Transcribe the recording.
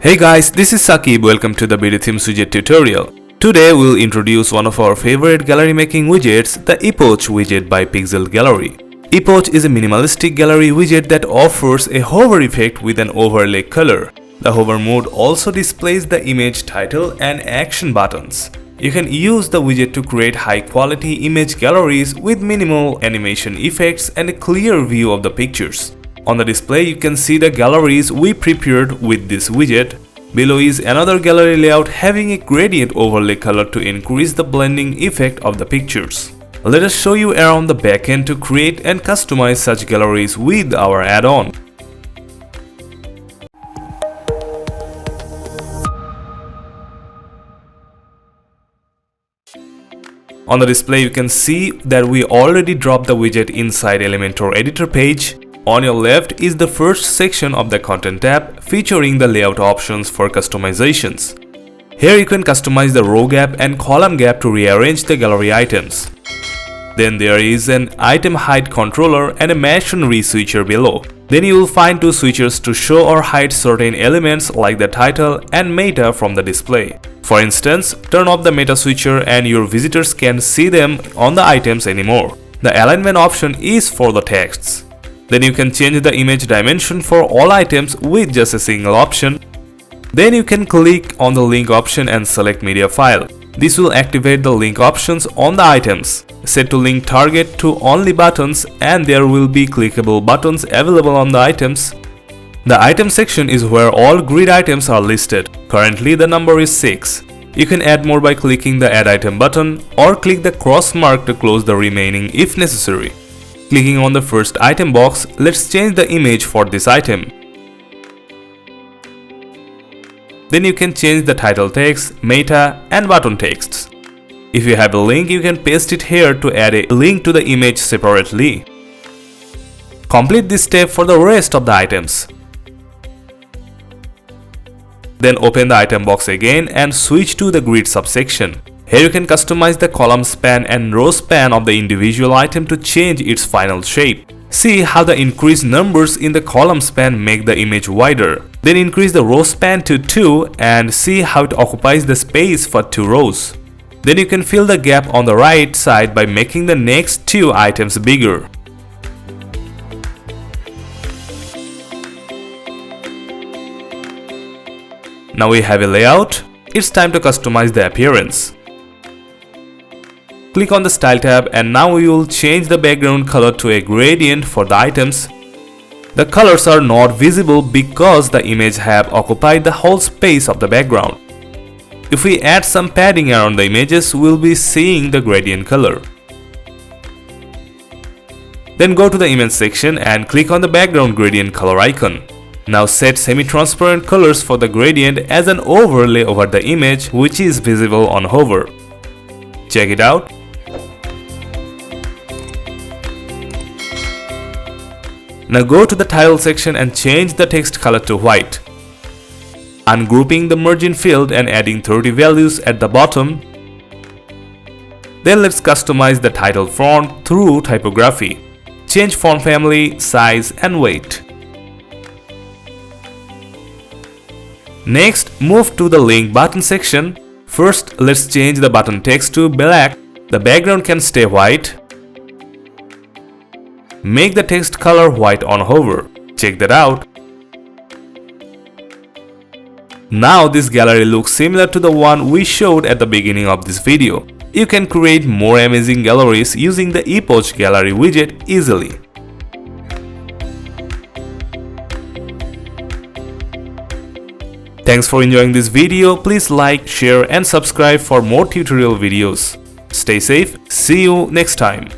Hey guys, this is Sakib. Welcome to the BdThemes widget tutorial. Today we'll introduce one of our favorite gallery making widgets, the Epoch widget by Pixel Gallery. Epoch is a minimalistic gallery widget that offers a hover effect with an overlay color. The hover mode also displays the image title and action buttons. You can use the widget to create high-quality image galleries with minimal animation effects and a clear view of the pictures. On the display, you can see the galleries we prepared with this widget. Below is another gallery layout having a gradient overlay color to increase the blending effect of the pictures. Let us show you around the backend to create and customize such galleries with our add-on. On the display, you can see that we already dropped the widget inside Elementor editor page. On your left is the first section of the Content tab featuring the layout options for customizations. Here you can customize the row gap and column gap to rearrange the gallery items. Then there is an item height controller and a masonry switcher below. Then you will find two switchers to show or hide certain elements like the title and meta from the display. For instance, turn off the meta switcher and your visitors can't see them on the items anymore. The alignment option is for the texts. Then you can change the image dimension for all items with just a single option. Then you can click on the link option and select media file. This will activate the link options on the items. Set to link target to only buttons and there will be clickable buttons available on the items. The item section is where all grid items are listed. Currently the number is 6. You can add more by clicking the add item button or click the cross mark to close the remaining if necessary. Clicking on the first item box, let's change the image for this item. Then you can change the title text, meta and button texts. If you have a link, you can paste it here to add a link to the image separately. Complete this step for the rest of the items. Then open the item box again and switch to the grid subsection. Here you can customize the column span and row span of the individual item to change its final shape. See how the increased numbers in the column span make the image wider. Then increase the row span to 2 and see how it occupies the space for 2 rows. Then you can fill the gap on the right side by making the next 2 items bigger. Now we have a layout. It's time to customize the appearance. Click on the Style tab and now we will change the background color to a gradient for the items. The colors are not visible because the image have occupied the whole space of the background. If we add some padding around the images, we'll be seeing the gradient color. Then go to the image section and click on the background gradient color icon. Now set semi-transparent colors for the gradient as an overlay over the image which is visible on hover. Check it out. Now go to the title section and change the text color to white. Ungrouping the margin field and adding 30 values at the bottom. Then let's customize the title font through typography. Change font family, size and weight. Next, move to the link button section. First, let's change the button text to black. The background can stay white. Make the text color white on hover. Check that out. Now this gallery looks similar to the one we showed at the beginning of this video. You can create more amazing galleries using the Epoch gallery widget easily. Thanks for enjoying this video. Please like, share and subscribe for more tutorial videos. Stay safe. See you next time.